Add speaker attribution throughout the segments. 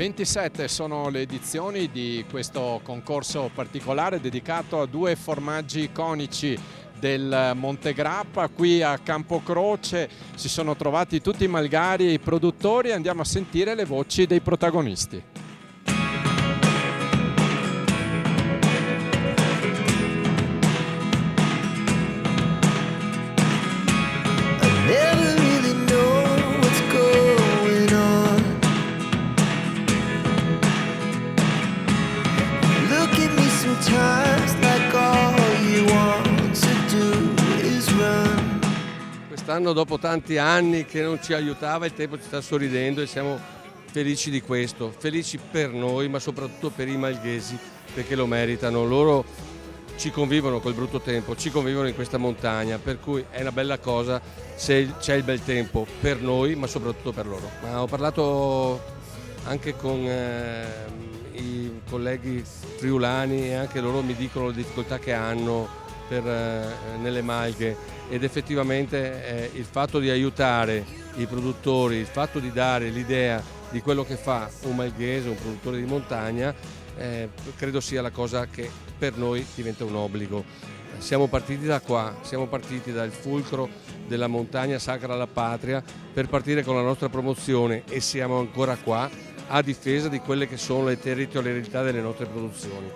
Speaker 1: 27 sono le edizioni di questo concorso particolare dedicato a due formaggi iconici del Monte Grappa. Qui a Campocroce si sono trovati tutti i malgari e i produttori. Andiamo a sentire le voci dei protagonisti.
Speaker 2: Quest'anno, dopo tanti anni che non ci aiutava, il tempo ci sta sorridendo e siamo felici di questo, felici per noi ma soprattutto per i malghesi, perché lo meritano. Loro ci convivono col brutto tempo, ci convivono in questa montagna, per cui è una bella cosa se c'è il bel tempo per noi ma soprattutto per loro. Ma ho parlato anche con i colleghi friulani e anche loro mi dicono le difficoltà che hanno nelle malghe, ed effettivamente il fatto di aiutare i produttori, il fatto di dare l'idea di quello che fa un malghese, un produttore di montagna, credo sia la cosa che per noi diventa un obbligo. Siamo partiti da qua, siamo partiti dal fulcro della montagna sacra alla patria per partire con la nostra promozione e siamo ancora qua a difesa di quelle che sono le territorialità delle nostre produzioni.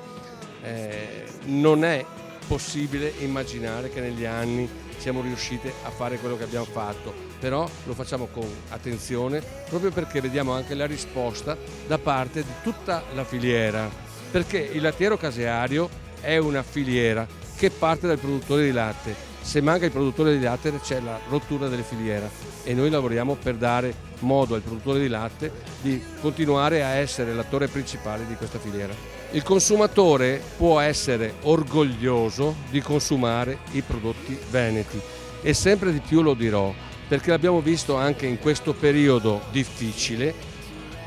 Speaker 2: Non è possibile immaginare che negli anni siamo riusciti a fare quello che abbiamo fatto, però lo facciamo con attenzione proprio perché vediamo anche la risposta da parte di tutta la filiera, perché il lattiero caseario è una filiera che parte dal produttore di latte. Se manca il produttore di latte c'è la rottura delle filiere e noi lavoriamo per dare modo al produttore di latte di continuare a essere l'attore principale di questa filiera. Il consumatore può essere orgoglioso di consumare i prodotti veneti e sempre di più lo dirò, perché l'abbiamo visto anche in questo periodo difficile.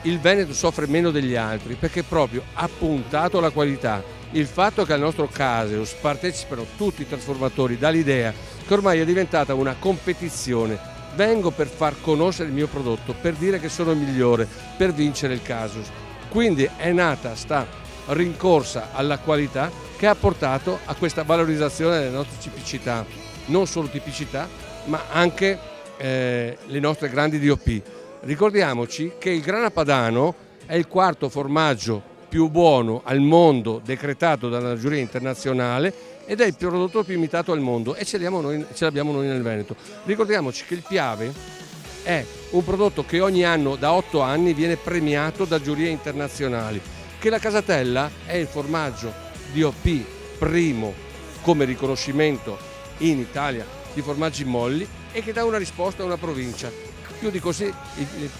Speaker 2: Il Veneto soffre meno degli altri perché proprio ha puntato la qualità. Il fatto che al nostro Caseus partecipano tutti i trasformatori dà l'idea che ormai è diventata una competizione. Vengo per far conoscere il mio prodotto, per dire che sono il migliore, per vincere il Caseus. Quindi è nata sta rincorsa alla qualità che ha portato a questa valorizzazione delle nostre tipicità, non solo tipicità ma anche le nostre grandi DOP. Ricordiamoci che il Grana Padano è il quarto formaggio più buono al mondo decretato dalla giuria internazionale ed è il prodotto più imitato al mondo e ce l'abbiamo noi nel Veneto. Ricordiamoci che il Piave è un prodotto che ogni anno da 8 anni viene premiato da giurie internazionali, che la Casatella è il formaggio DOP primo come riconoscimento in Italia di formaggi molli e che dà una risposta a una provincia. Più di così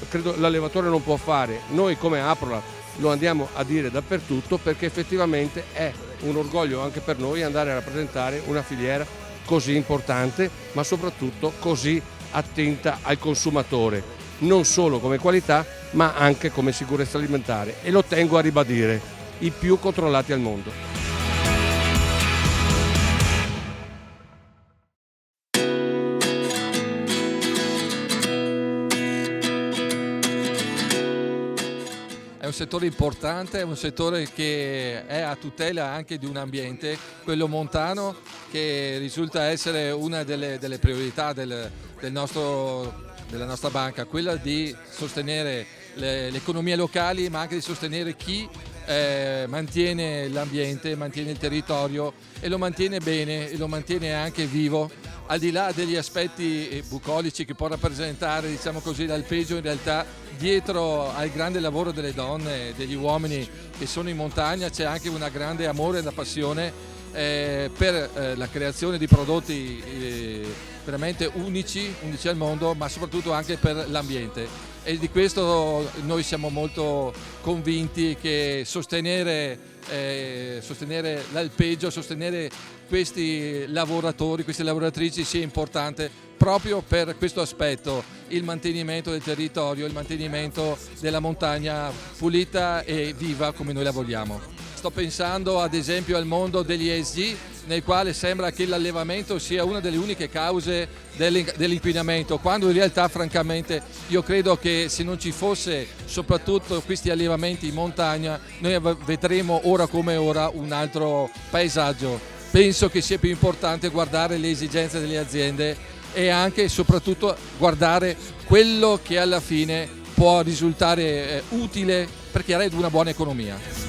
Speaker 2: credo l'allevatore non può fare. Noi come Aprola lo andiamo a dire dappertutto perché effettivamente è un orgoglio anche per noi andare a rappresentare una filiera così importante ma soprattutto così attenta al consumatore, non solo come qualità ma anche come sicurezza alimentare, e lo tengo a ribadire, i più controllati al mondo.
Speaker 3: È un settore importante, è un settore che è a tutela anche di un ambiente, quello montano, che risulta essere una delle priorità della nostra banca, quella di sostenere le economie locali ma anche di sostenere chi mantiene l'ambiente, mantiene il territorio e lo mantiene bene e lo mantiene anche vivo, al di là degli aspetti bucolici che può rappresentare, diciamo così, l'alpeggio. In realtà dietro al grande lavoro delle donne e degli uomini che sono in montagna c'è anche una grande amore e una passione per la creazione di prodotti veramente unici al mondo, ma soprattutto anche per l'ambiente. E di questo noi siamo molto convinti che sostenere l'alpeggio, sostenere questi lavoratori, queste lavoratrici sia importante proprio per questo aspetto, il mantenimento del territorio, il mantenimento della montagna pulita e viva come noi la vogliamo. Sto pensando ad esempio al mondo degli ESG, nel quale sembra che l'allevamento sia una delle uniche cause dell'inquinamento, quando in realtà francamente io credo che se non ci fosse soprattutto questi allevamenti in montagna noi vedremo ora come ora un altro paesaggio. Penso che sia più importante guardare le esigenze delle aziende e anche e soprattutto guardare quello che alla fine può risultare utile per creare una buona economia.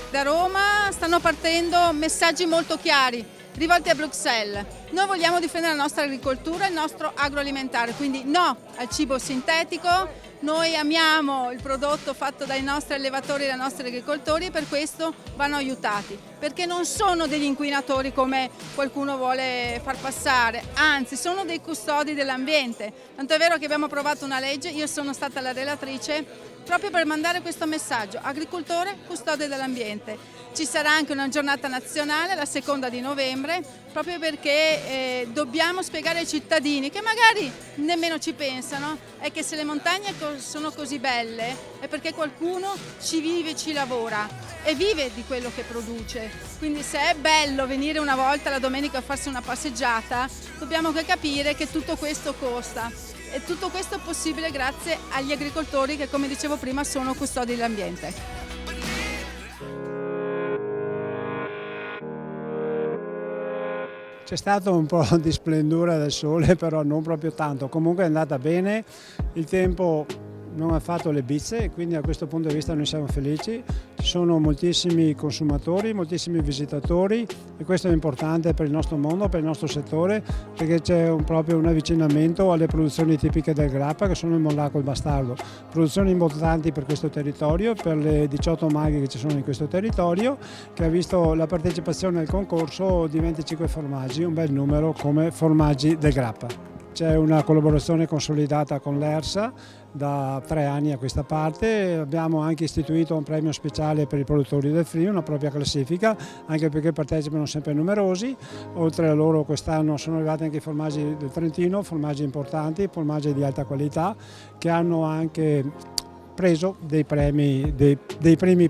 Speaker 4: Da Roma stanno partendo messaggi molto chiari rivolti a Bruxelles. Noi vogliamo difendere la nostra agricoltura e il nostro agroalimentare, quindi no al cibo sintetico. Noi amiamo il prodotto fatto dai nostri allevatori e dai nostri agricoltori e per questo vanno aiutati, perché non sono degli inquinatori come qualcuno vuole far passare, anzi sono dei custodi dell'ambiente. Tanto è vero che abbiamo approvato una legge, io sono stata la relatrice, proprio per mandare questo messaggio: agricoltore, custode dell'ambiente. Ci sarà anche una giornata nazionale, la 2 di novembre, proprio perché dobbiamo spiegare ai cittadini che magari nemmeno ci pensano, è che se le montagne sono così belle è perché qualcuno ci vive, ci lavora e vive di quello che produce. Quindi se è bello venire una volta la domenica a farsi una passeggiata, dobbiamo anche capire che tutto questo costa. E tutto questo è possibile grazie agli agricoltori che, come dicevo prima, sono custodi dell'ambiente.
Speaker 5: C'è stato un po' di splendore del sole, però non proprio tanto. Comunque è andata bene, il tempo non ha fatto le bizze e quindi a questo punto di vista noi siamo felici. Ci sono moltissimi consumatori, moltissimi visitatori e questo è importante per il nostro mondo, per il nostro settore, perché c'è proprio un avvicinamento alle produzioni tipiche del grappa che sono il mollaco e il bastardo. Produzioni importanti per questo territorio, per le 18 maghe che ci sono in questo territorio, che ha visto la partecipazione al concorso di 25 formaggi, un bel numero come formaggi del grappa. C'è una collaborazione consolidata con l'ERSA da 3 anni a questa parte, abbiamo anche istituito un premio speciale per i produttori del Friuli, una propria classifica, anche perché partecipano sempre numerosi. Oltre a loro quest'anno sono arrivati anche i formaggi del Trentino, formaggi importanti, formaggi di alta qualità, che hanno anche preso dei primi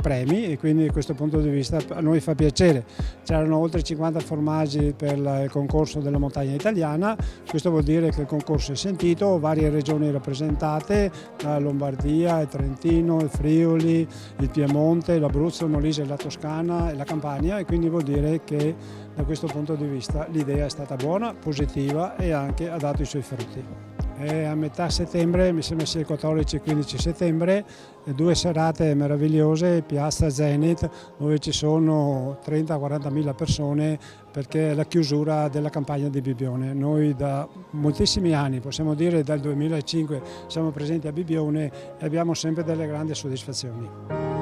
Speaker 5: premi e quindi da questo punto di vista a noi fa piacere. C'erano oltre 50 formaggi per il concorso della montagna italiana, questo vuol dire che il concorso è sentito, varie regioni rappresentate, la Lombardia, il Trentino, il Friuli, il Piemonte, l'Abruzzo, il Molise, la Toscana e la Campania e quindi vuol dire che da questo punto di vista l'idea è stata buona, positiva e anche ha dato i suoi frutti. A metà settembre, mi sembra sia il 14 e 15 settembre, 2 serate meravigliose, Piazza Zenit, dove ci sono 30-40 mila persone perché è la chiusura della campagna di Bibbione. Noi da moltissimi anni, possiamo dire dal 2005, siamo presenti a Bibbione e abbiamo sempre delle grandi soddisfazioni.